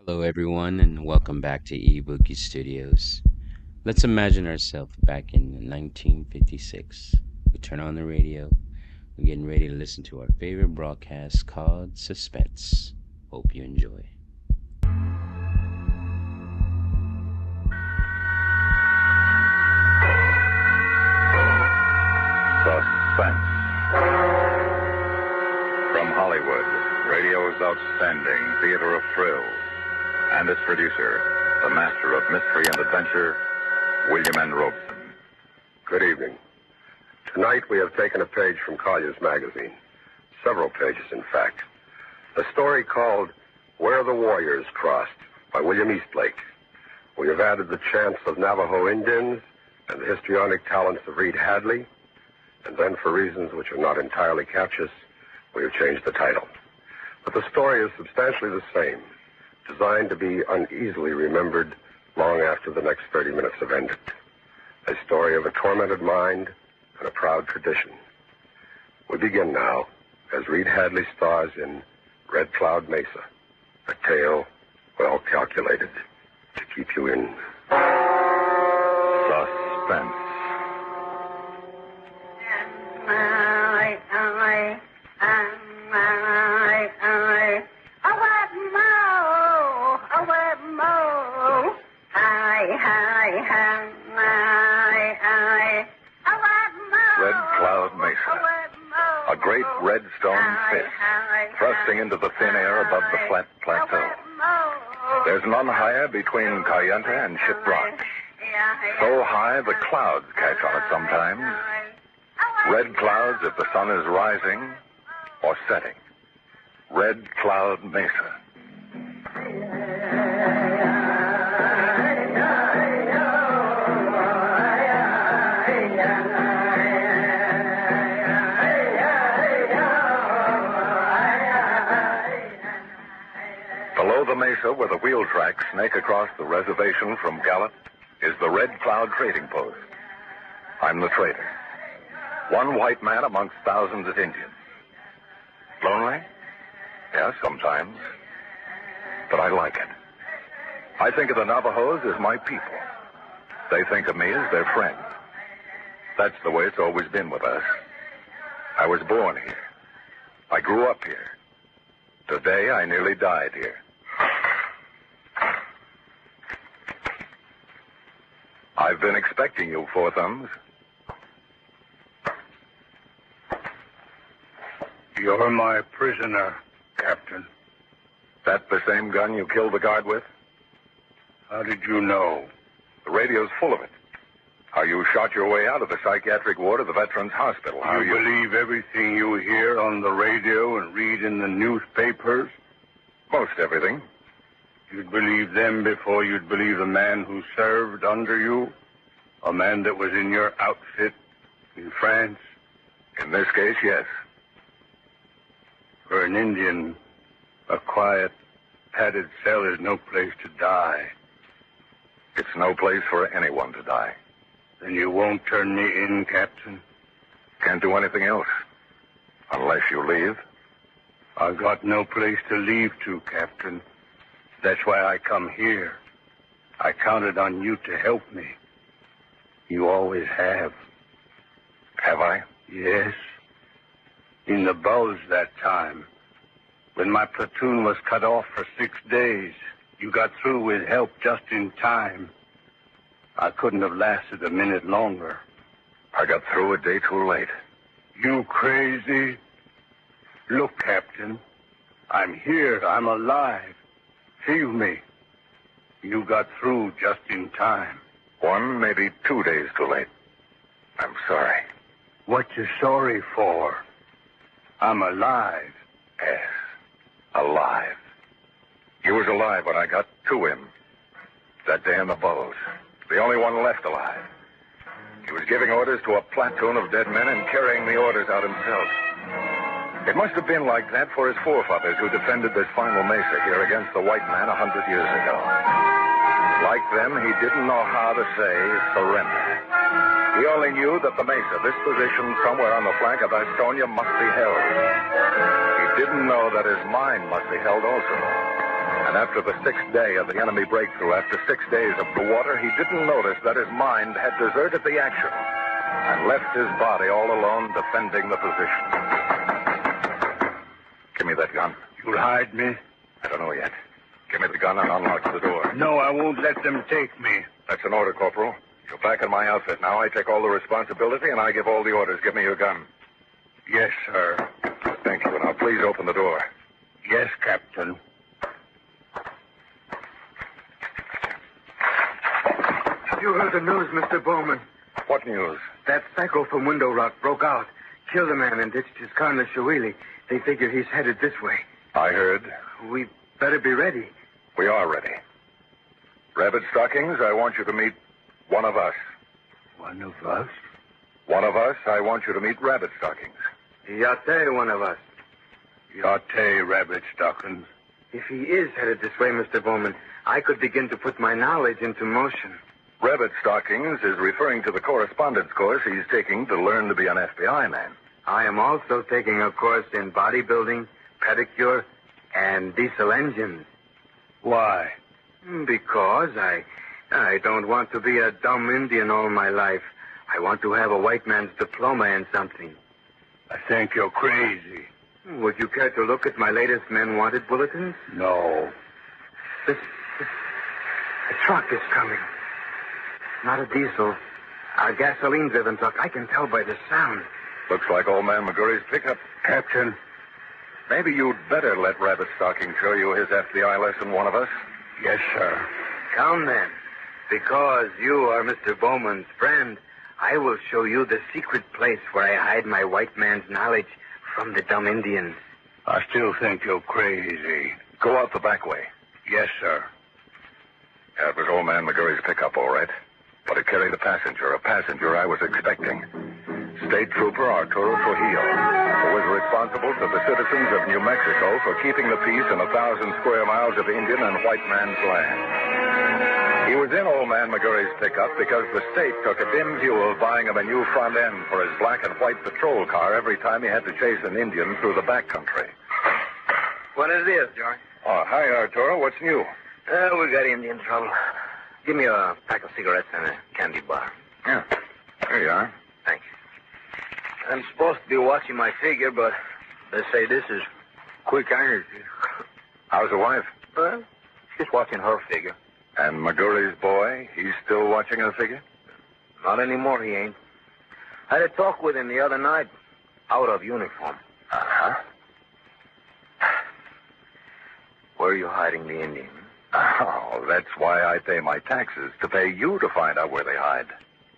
Hello, everyone, and welcome back to eBookie Studios. Let's imagine ourselves back in 1956. We turn on the radio. We're getting ready to listen to our favorite broadcast called Suspense. Hope you enjoy. Suspense. From Hollywood, radio's outstanding theater of thrills, and its producer, the master of mystery and adventure, William N. Robson. Good evening. Tonight we have taken a page from Collier's magazine. Several pages, in fact. A story called Where the Warriors Crossed by William Eastlake. We have added the chants of Navajo Indians and the histrionic talents of Reed Hadley. And then, for reasons which are not entirely captious, we have changed the title. But the story is substantially the same, designed to be uneasily remembered long after the next 30 minutes have ended. A story of a tormented mind and a proud tradition. We begin now as Reed Hadley stars in Red Cloud Mesa, a tale well calculated to keep you in Suspense. Red Cloud Mesa, a great red stone fist thrusting into the thin air above the flat plateau. There's none higher between Cayenta and Ship Rock. So high the clouds catch on it sometimes. Red clouds if the sun is rising or setting. Red Cloud Mesa. Below the mesa where the wheel tracks snake across the reservation from Gallup is the Red Cloud Trading Post. I'm the trader. One white man amongst thousands of Indians. Lonely? Yeah, sometimes. But I like it. I think of the Navajos as my people. They think of me as their friend. That's the way it's always been with us. I was born here. I grew up here. Today, I nearly died here. I've been expecting you, Four Thumbs. You're my prisoner, Captain. That the same gun you killed the guard with? How did you know? The radio's full of it. How you shot your way out of the psychiatric ward of the Veterans Hospital. How you believe everything you hear on the radio and read in the newspapers? Most everything. You'd believe them before you'd believe the man who served under you? A man that was in your outfit in France? In this case, yes. For an Indian, a quiet, padded cell is no place to die. It's no place for anyone to die. Then you won't turn me in, Captain? Can't do anything else. Unless you leave. I've got no place to leave to, Captain. That's why I come here. I counted on you to help me. You always have. Have I? Yes. In the Bulge that time, when my platoon was cut off for 6 days, you got through with help just in time. I couldn't have lasted a minute longer. I got through a day too late. You crazy? Look, Captain, I'm here. I'm alive. Feel me. You got through just in time. 1, maybe 2 days too late. I'm sorry. What you sorry for? I'm alive. Yes, alive. You was alive when I got to him. That day in the Bulge. The only one left alive. He was giving orders to a platoon of dead men and carrying the orders out himself. It must have been like that for his forefathers who defended this final mesa here against the white man 100 years ago. Like them, he didn't know how to say surrender. He only knew that the mesa, this position somewhere on the flank of Estonia, must be held. He didn't know that his mind must be held also. And after the 6th day of the enemy breakthrough, after 6 days of the water, he didn't notice that his mind had deserted the action and left his body all alone defending the position. Give me that gun. You'll hide me? I don't know yet. Give me the gun and unlock the door. No, I won't let them take me. That's an order, Corporal. You're back in my outfit now. I take all the responsibility and I give all the orders. Give me your gun. Yes, sir. Thank you. Now, please open the door. Yes, Captain. Have you heard the news, Mr. Bowman? What news? That psycho from Window Rock broke out, killed a man, and ditched his car in the Shawili. They figure he's headed this way. I heard. We better be ready. We are ready. Rabbit Stockings, I want you to meet one of us. One of us? One of us, I want you to meet Rabbit Stockings. Yate, one of us. Yate, Rabbit Stockings. If he is headed this way, Mr. Bowman, I could begin to put my knowledge into motion. Rabbit Stockings is referring to the correspondence course he's taking to learn to be an FBI man. I am also taking a course in bodybuilding, pedicure, and diesel engines. Why? Because I don't want to be a dumb Indian all my life. I want to have a white man's diploma in something. I think you're crazy. Would you care to look at my latest men wanted bulletins? No. The truck is coming. Not a diesel. A gasoline-driven truck. I can tell by the sound. Looks like old man McGurry's pickup. Captain. Maybe you'd better let Rabbit Stocking show you his FBI lesson, one of us. Yes, sir. Come then. Because you are Mr. Bowman's friend, I will show you the secret place where I hide my white man's knowledge from the dumb Indians. I still think you're crazy. Go out the back way. Yes, sir. Yeah, it was old man McGurry's pickup, all right. But it carried a passenger I was expecting. State Trooper Arturo Trujillo, who was responsible to the citizens of New Mexico for keeping the peace in 1,000 square miles of Indian and white man's land. He was in old man McGurry's pickup because the state took a dim view of buying him a new front end for his black and white patrol car every time he had to chase an Indian through the backcountry. What is this, George? Oh, hi, Arturo. What's new? We got Indian trouble. Give me a pack of cigarettes and a candy bar. Yeah. There you are. Thanks. I'm supposed to be watching my figure, but they say this is quick energy. How's the wife? Well, she's watching her figure. And McGurry's boy, he's still watching her figure? Not anymore, he ain't. I had a talk with him the other night, out of uniform. Uh-huh. Where are you hiding the Indian? Oh, that's why I pay my taxes, to pay you to find out where they hide.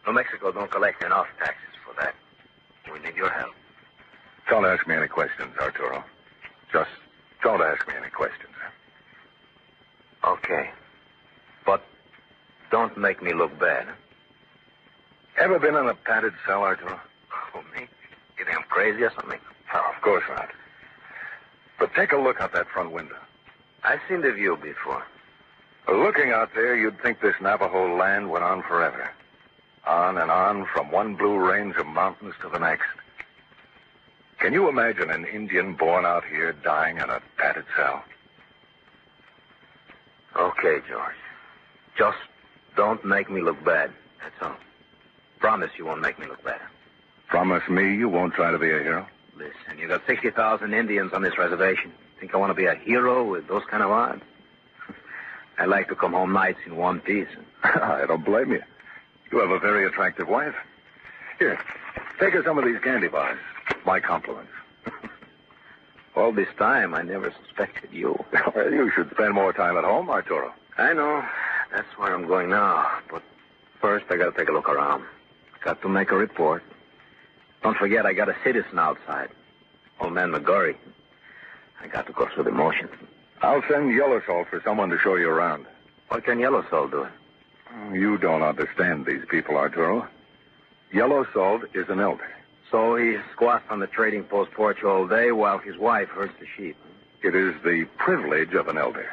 New Mexico don't collect enough taxes for that. We need your help. Don't ask me any questions, Arturo. Just don't ask me any questions. Okay. But don't make me look bad. Ever been in a padded cell, Arturo? Oh, me? You think I'm crazy or something? No, of course not. But take a look out that front window. I've seen the view before. Looking out there, you'd think this Navajo land went on forever. On and on from one blue range of mountains to the next. Can you imagine an Indian born out here dying in a padded cell? Okay, George. Just don't make me look bad. That's all. Promise you won't make me look bad. Promise me you won't try to be a hero? Listen, you got 60,000 Indians on this reservation. Think I want to be a hero with those kind of odds? I like to come home nights in one piece. I don't blame you. You have a very attractive wife. Here, take her some of these candy bars. My compliments. All this time, I never suspected you. Well, you should spend more time at home, Arturo. I know. That's where I'm going now. But first, I got to take a look around. Got to make a report. Don't forget, I got a citizen outside. Old man McGurry. I got to go through the motions. I'll send Yellow Salt for someone to show you around. What can Yellow Salt do? You don't understand these people, Arturo. Yellow Salt is an elder. So he squats on the trading post porch all day while his wife herds the sheep. It is the privilege of an elder.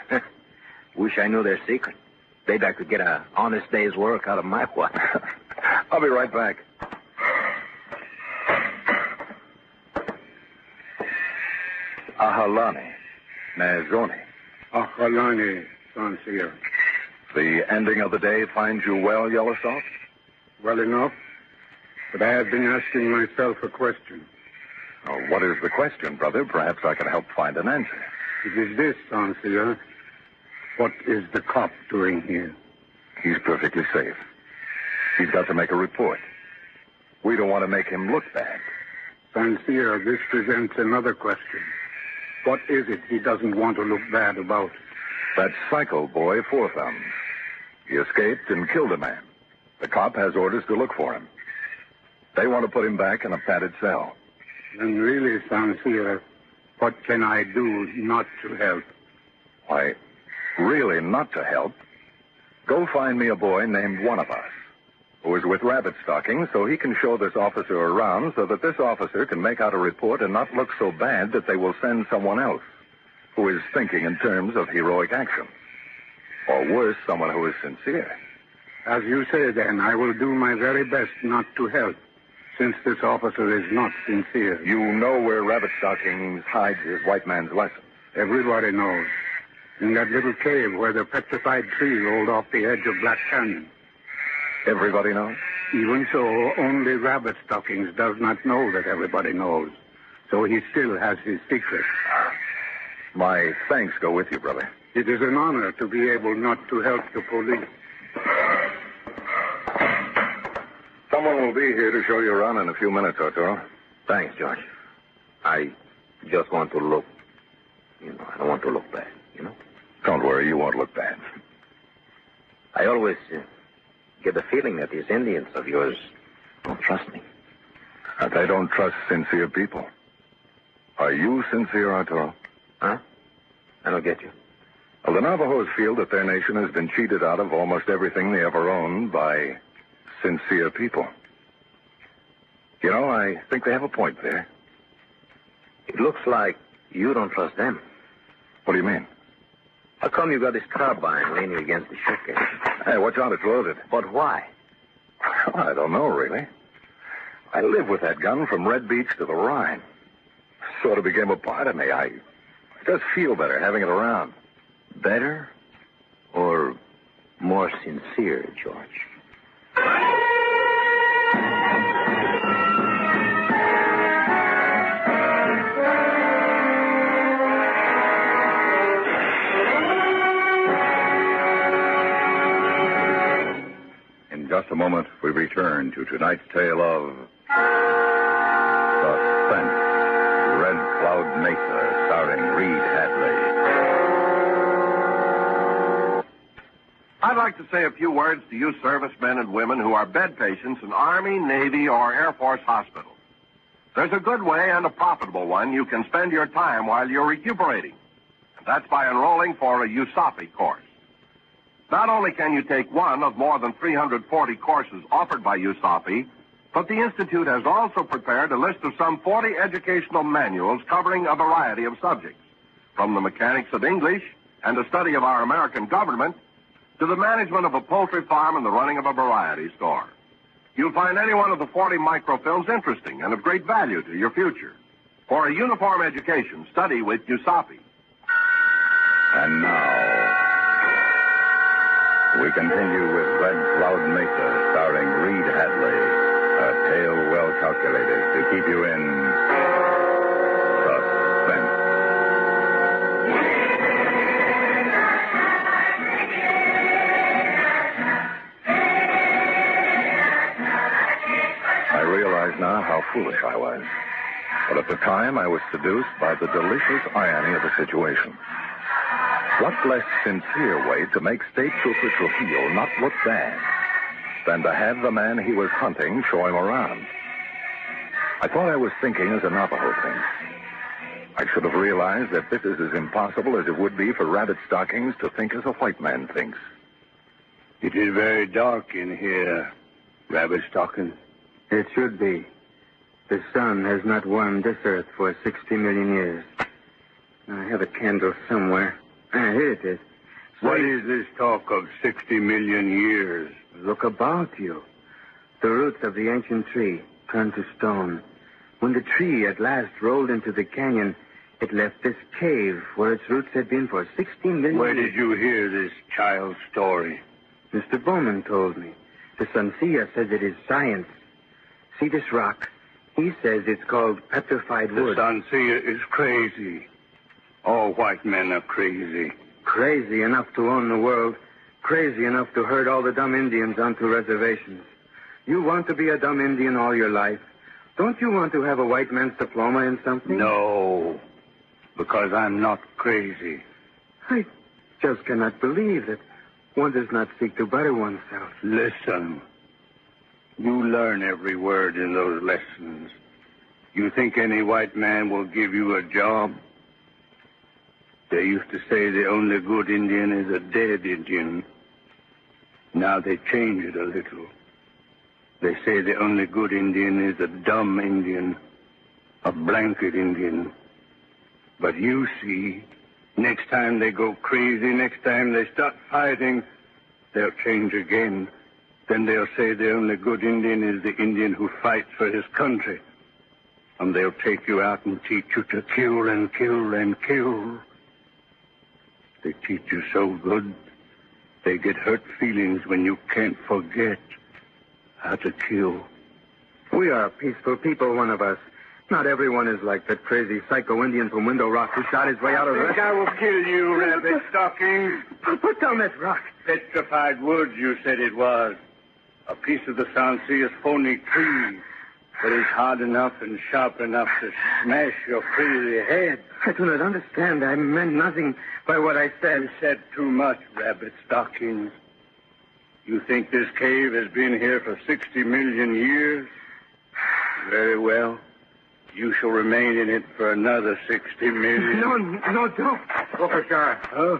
Wish I knew their secret. Maybe I could get an honest day's work out of my wife. I'll be right back. Ahalane, Nazone, Achalani, Sansia. The ending of the day finds you well, Yellowstone? Well enough. But I have been asking myself a question. Oh, what is the question, brother? Perhaps I can help find an answer. It is this, Sansia. What is the cop doing here? He's perfectly safe. He's got to make a report. We don't want to make him look bad. Sansia, this presents another question. What is it he doesn't want to look bad about? That psycho boy, Four Thumbs. He escaped and killed a man. The cop has orders to look for him. They want to put him back in a padded cell. And really, Sansia, what can I do not to help? Why, really not to help. Go find me a boy named One of Us, who is with Rabbit Stockings, so he can show this officer around so that this officer can make out a report and not look so bad that they will send someone else who is thinking in terms of heroic action. Or worse, someone who is sincere. As you say, then, I will do my very best not to help, since this officer is not sincere. You know where Rabbit Stockings hides his white man's lesson. Everybody knows. In that little cave where the petrified tree rolled off the edge of Black Canyon. Everybody knows? Even so, only Rabbit Stockings does not know that everybody knows. So he still has his secret. My thanks go with you, brother. It is an honor to be able not to help the police. Someone will be here to show you around in a few minutes, Arturo. Thanks, George. I just want to look. I don't want to look bad, Don't worry, you won't look bad. I always get the feeling that these Indians of yours don't trust me. That they don't trust sincere people. Are you sincere, Arturo? Huh? I don't get you. Well, the Navajos feel that their nation has been cheated out of almost everything they ever owned by sincere people. I think they have a point there. It looks like you don't trust them. What do you mean? How come you got this carbine leaning against the shipcase? Hey, watch out, it's loaded. But why? I don't know, really. I live with that gun from Red Beach to the Rhine. Sort of became a part of me. I just feel better having it around. Better or more sincere, George? In just a moment, we return to tonight's tale of Suspense, Red Cloud Mesa, starring Reed Hadley. I'd like to say a few words to you servicemen and women who are bed patients in Army, Navy, or Air Force hospitals. There's a good way and a profitable one you can spend your time while you're recuperating. And that's by enrolling for a USFI course. Not only can you take one of more than 340 courses offered by USFI, but the Institute has also prepared a list of some 40 educational manuals covering a variety of subjects, from the mechanics of English and the study of our American government to the management of a poultry farm and the running of a variety store. You'll find any one of the 40 microfilms interesting and of great value to your future. For a uniform education, study with USFI. And now, we continue with Red Cloud Mesa, starring Reed Hadley, a tale well calculated to keep you in suspense. I realize now how foolish I was. But at the time, I was seduced by the delicious irony of the situation. What less sincere way to make State Trooper Trujillo not look bad than to have the man he was hunting show him around? I thought I was thinking as a Navajo thinks. I should have realized that this is as impossible as it would be for Rabbit Stockings to think as a white man thinks. It is very dark in here, Rabbit Stockings. It should be. The sun has not warmed this earth for 60 million years. I have a candle somewhere. Here it is. What is this talk of 60 million years? Look about you. The roots of the ancient tree turned to stone. When the tree at last rolled into the canyon, It left this cave where its roots had been for 16 million Where years. did you hear this child's story? Mr. Bowman told me. The Sancia says it is science. See this rock? He says it's called petrified wood. The Sancia is crazy. All white men are crazy. Crazy enough to own the world. Crazy enough to herd all the dumb Indians onto reservations. You want to be a dumb Indian all your life. Don't you want to have a white man's diploma in something? No, because I'm not crazy. I just cannot believe that one does not seek to better oneself. Listen. You learn every word in those lessons. You think any white man will give you a job? They used to say the only good Indian is a dead Indian. Now they change it a little. They say the only good Indian is a dumb Indian, a blanket Indian. But you see, next time they go crazy, next time they start fighting, they'll change again. Then they'll say the only good Indian is the Indian who fights for his country. And they'll take you out and teach you to kill and kill and kill. They teach you so good, they get hurt feelings when you can't forget how to kill. We are peaceful people, one of us. Not everyone is like that crazy psycho Indian from Window Rock who shot his way out of the... I will kill you, Rabbit Stockings. Put down that rock. Petrified wood, you said it was. A piece of the Sancia's phony tree. But it's hard enough and sharp enough to smash your crazy head. I do not understand. I meant nothing by what I said. You said too much, Rabbit Stockings. You think this cave has been here for 60 million years? Very well. You shall remain in it for another 60 million. No, don't. Officer. Huh?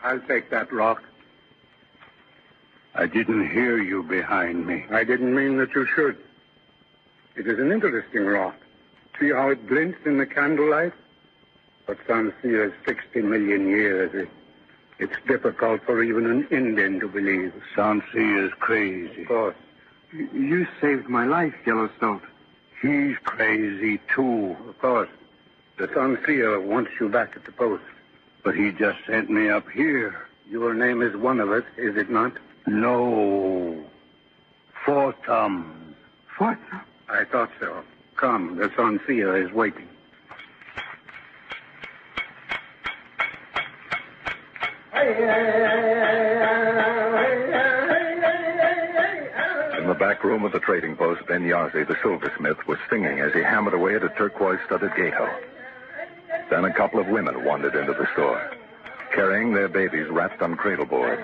I'll take that rock. I didn't hear you behind me. I didn't mean that you should. It is an interesting rock. See how it glints in the candlelight? But Sancia is 60 million years. It's difficult for even an Indian to believe. Sancia is crazy. Of course. You saved my life, Yellowstone. He's crazy, too. Of course. The Sancia wants you back at the post. But he just sent me up here. Your name is one of us, is it not? No. Fortum. Fortum? I thought so. Come, the Sancia is waiting. In the back room of the trading post, Ben Yazzie, the silversmith, was singing as he hammered away at a turquoise-studded gatehoe. Then a couple of women wandered into the store, carrying their babies wrapped on cradle boards.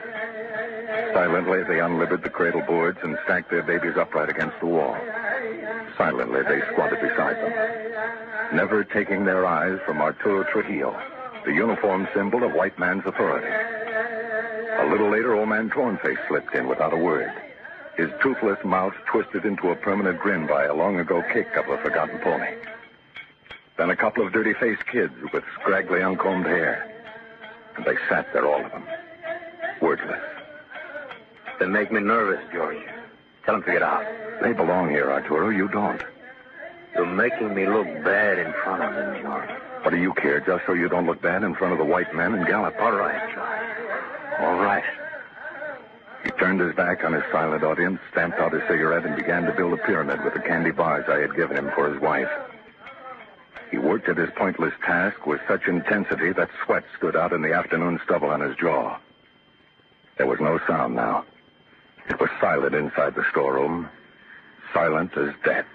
Silently, they unlivered the cradle boards and stacked their babies upright against the wall. Silently, they squatted beside them, never taking their eyes from Arturo Trujillo, the uniform symbol of white man's authority. A little later, old man Tornface slipped in without a word, his toothless mouth twisted into a permanent grin by a long-ago kick of a forgotten pony. Then a couple of dirty-faced kids with scraggly, uncombed hair. And they sat there, all of them, wordless. They make me nervous, George. Tell them to get out. They belong here, Arturo. You don't. You're making me look bad in front of them, George. What do you care, just so you don't look bad in front of the white men in Gallup? All right, George. All right. He turned his back on his silent audience, stamped out his cigarette, and began to build a pyramid with the candy bars I had given him for his wife. He worked at his pointless task with such intensity that sweat stood out in the afternoon stubble on his jaw. There was no sound now. It was silent inside the storeroom, silent as death.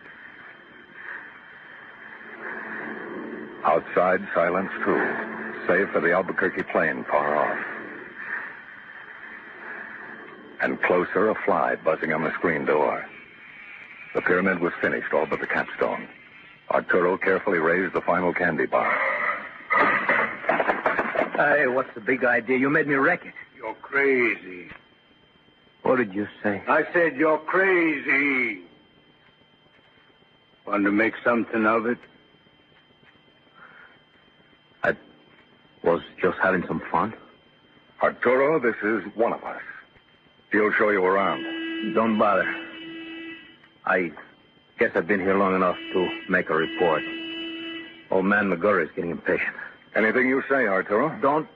Outside, silence too, save for the Albuquerque plane far off. And closer, a fly buzzing on the screen door. The pyramid was finished, all but the capstone. Arturo carefully raised the final candy bar. Hey, what's the big idea? You made me wreck it. You're crazy. What did you say? I said you're crazy. Want to make something of it? I was just having some fun. Arturo, this is one of us. He'll show you around. Don't bother. I guess I've been here long enough to make a report. Old man McGurry's getting impatient. Anything you say, Arturo? Don't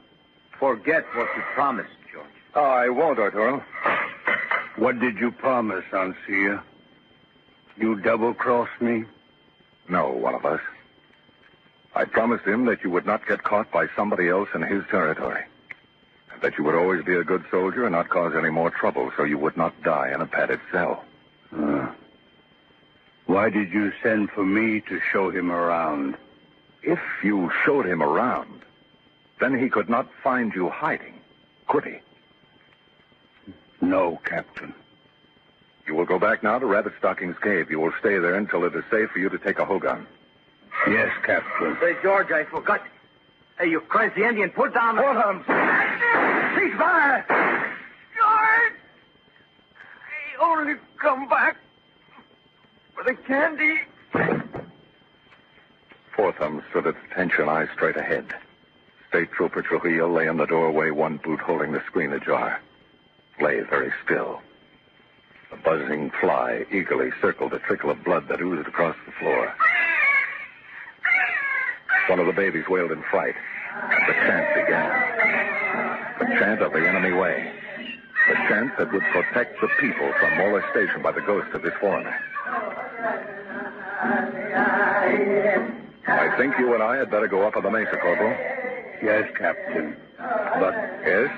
forget what you promised, George. Oh, I won't, Arturo. What did you promise, Ancia? You double-crossed me? No, one of us. I promised him that you would not get caught by somebody else in his territory. And that you would always be a good soldier and not cause any more trouble so you would not die in a padded cell. Why did you send for me to show him around? If you showed him around, then he could not find you hiding, could he? No, Captain. You will go back now to Rabbit Stockings Cave. You will stay there until it is safe for you to take a hogun. Yes, Captain. Say, George, I forgot. Hey, you crazy Indian, put down the... Hold on. Cease fire! George! He only come back for the candy. Four Thumbs stood at attention, eyes straight ahead. State Trooper Trujillo lay in the doorway, one boot holding the screen ajar. Lay very still. A buzzing fly eagerly circled a trickle of blood that oozed across the floor. One of the babies wailed in fright, and the chant began. The chant of the enemy way. The chant that would protect the people from molestation by the ghost of this foreigner. I think you and I had better go up on the mesa, Corporal. Yes, Captain. But... Yes?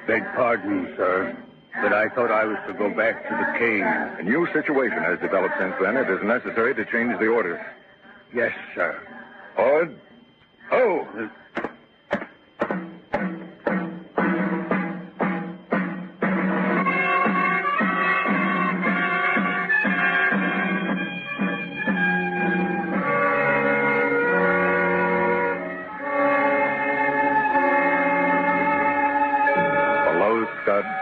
Beg pardon, sir, but I thought I was to go back to the cave. A new situation has developed since then. It is necessary to change the orders. Yes, sir. Forward. Oh!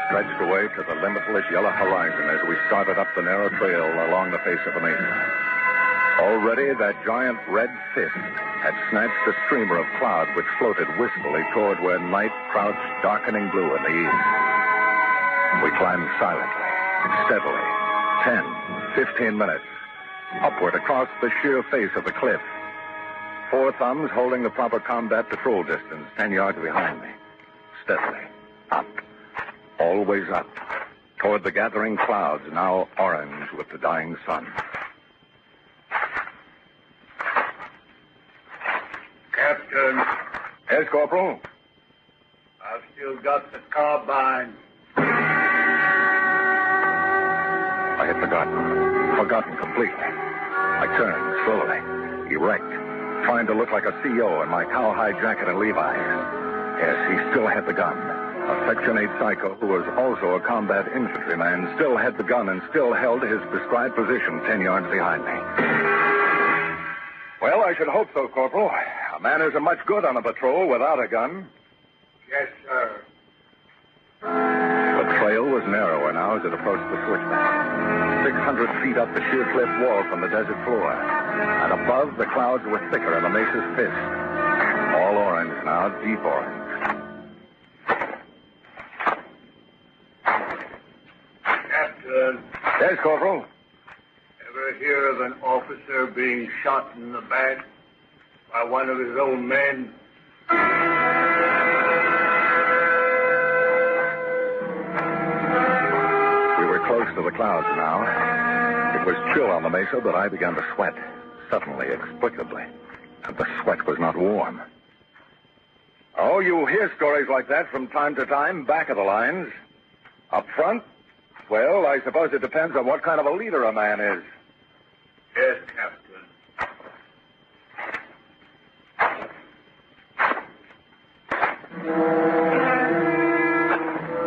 Stretched away to the limitless yellow horizon as we started up the narrow trail along the face of the mesa. Already that giant red fist had snatched a streamer of cloud which floated wistfully toward where night crouched darkening blue in the east. We climbed silently, steadily, 10, 15 minutes, upward across the sheer face of the cliff. Four Thumbs holding the proper combat patrol distance 10 yards behind me. Steadily, up. Always up, toward the gathering clouds, now orange with the dying sun. Captain. Yes, Corporal? I've still got the carbine. I had forgotten completely. I turned slowly, erect, trying to look like a CO in my cowhide jacket and Levi's. Yes, he still had the gun. A Section 8 psycho who was also a combat infantryman still had the gun and still held his prescribed position 10 yards behind me. Well, I should hope so, Corporal. A man isn't much good on a patrol without a gun. Yes, sir. The trail was narrower now as it approached the switchback. 600 feet up the sheer cliff wall from the desert floor. And above, the clouds were thicker in the mesa's fist. All orange now, deep orange. Yes, Corporal? Ever hear of an officer being shot in the back by one of his own men? We were close to the clouds now. It was chill on the mesa, but I began to sweat, suddenly, explicably. And the sweat was not warm. Oh, you hear stories like that from time to time, back of the lines. Up front? Well, I suppose it depends on what kind of a leader a man is. Yes, Captain.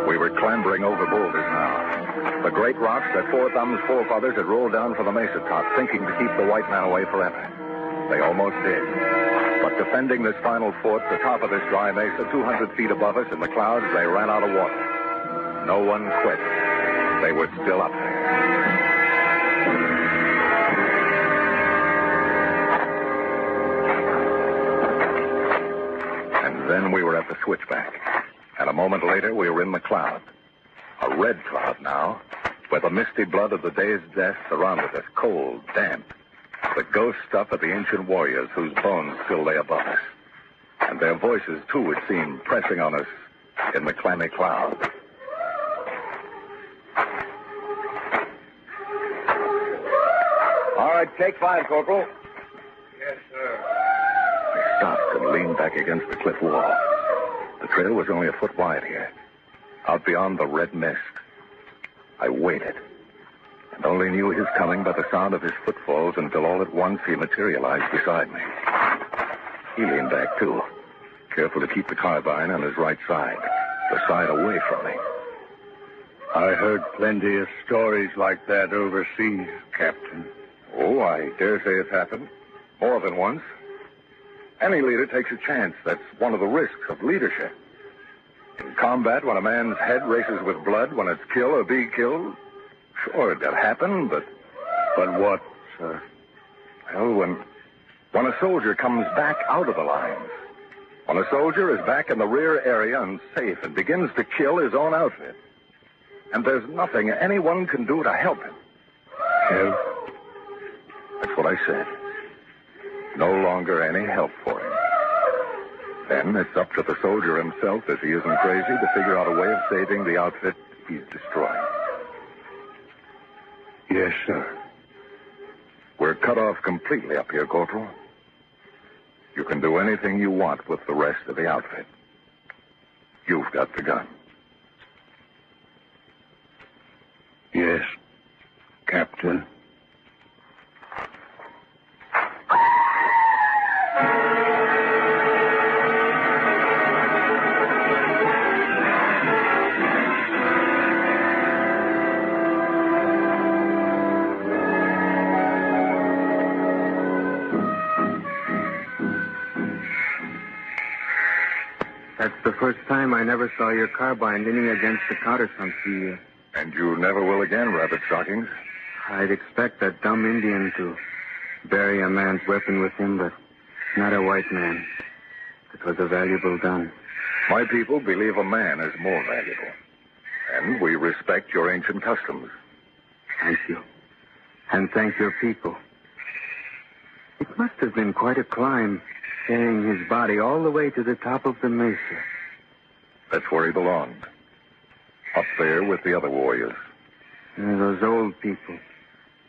We were clambering over boulders now. The great rocks that Four Thumbs' forefathers had rolled down from the mesa top, thinking to keep the white man away forever. They almost did. But defending this final fort, the top of this dry mesa, 200 feet above us in the clouds, they ran out of water. No one quit. They were still up there. And then we were at the switchback. And a moment later, we were in the cloud. A red cloud now, where the misty blood of the day's death surrounded us, cold, damp. The ghost stuff of the ancient warriors whose bones still lay above us. And their voices, too, it seemed, pressing on us in the clammy cloud. All right, take 5, Corporal. Yes, sir. I stopped and leaned back against the cliff wall. The trail was only a foot wide here, out beyond the red mist. I waited, and only knew his coming by the sound of his footfalls until all at once he materialized beside me. He leaned back, too, careful to keep the carbine on his right side, the side away from me. I heard plenty of stories like that overseas, Captain. Oh, I dare say it's happened. More than once. Any leader takes a chance. That's one of the risks of leadership. In combat, when a man's head races with blood, when it's kill or be killed, sure, it'll happen, but... But what, sir? Well, when a soldier comes back out of the lines, when a soldier is back in the rear area and safe and begins to kill his own outfit, and there's nothing anyone can do to help him. Help? That's what I said. No longer any help for him. Then it's up to the soldier himself, if he isn't crazy, to figure out a way of saving the outfit he's destroying. Yes, sir. We're cut off completely up here, Corporal. You can do anything you want with the rest of the outfit. You've got the gun. Yes, Captain. That's the first time I never saw your carbine leaning against the countersunk here. And you never will again, Rabbit Stockings. I'd expect that dumb Indian to bury a man's weapon with him, but not a white man. It was a valuable gun. My people believe a man is more valuable. And we respect your ancient customs. Thank you. And thank your people. It must have been quite a climb, carrying his body all the way to the top of the mesa. That's where he belonged. Up there with the other warriors. And those old people,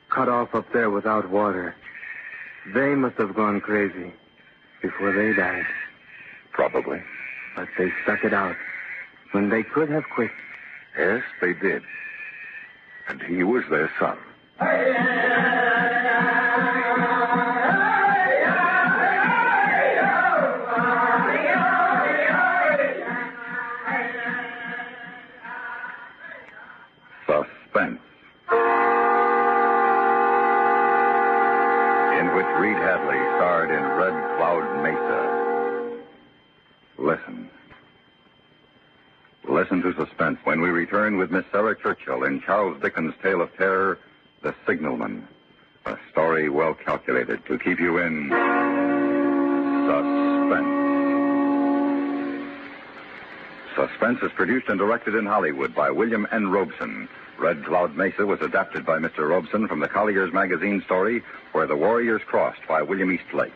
cut off up there without water. They must have gone crazy before they died. Probably. But they stuck it out when they could have quit. Yes, they did. And he was their son. Suspense. In which Reed Hadley starred in Red Cloud Mesa. Listen. Listen to Suspense when we return with Miss Sarah Churchill in Charles Dickens' tale of terror, The Signalman. A story well calculated to keep you in suspense. Suspense is produced and directed in Hollywood by William N. Robson. Red Cloud Mesa was adapted by Mr. Robson from the Collier's magazine story, Where the Warriors Crossed by William Eastlake.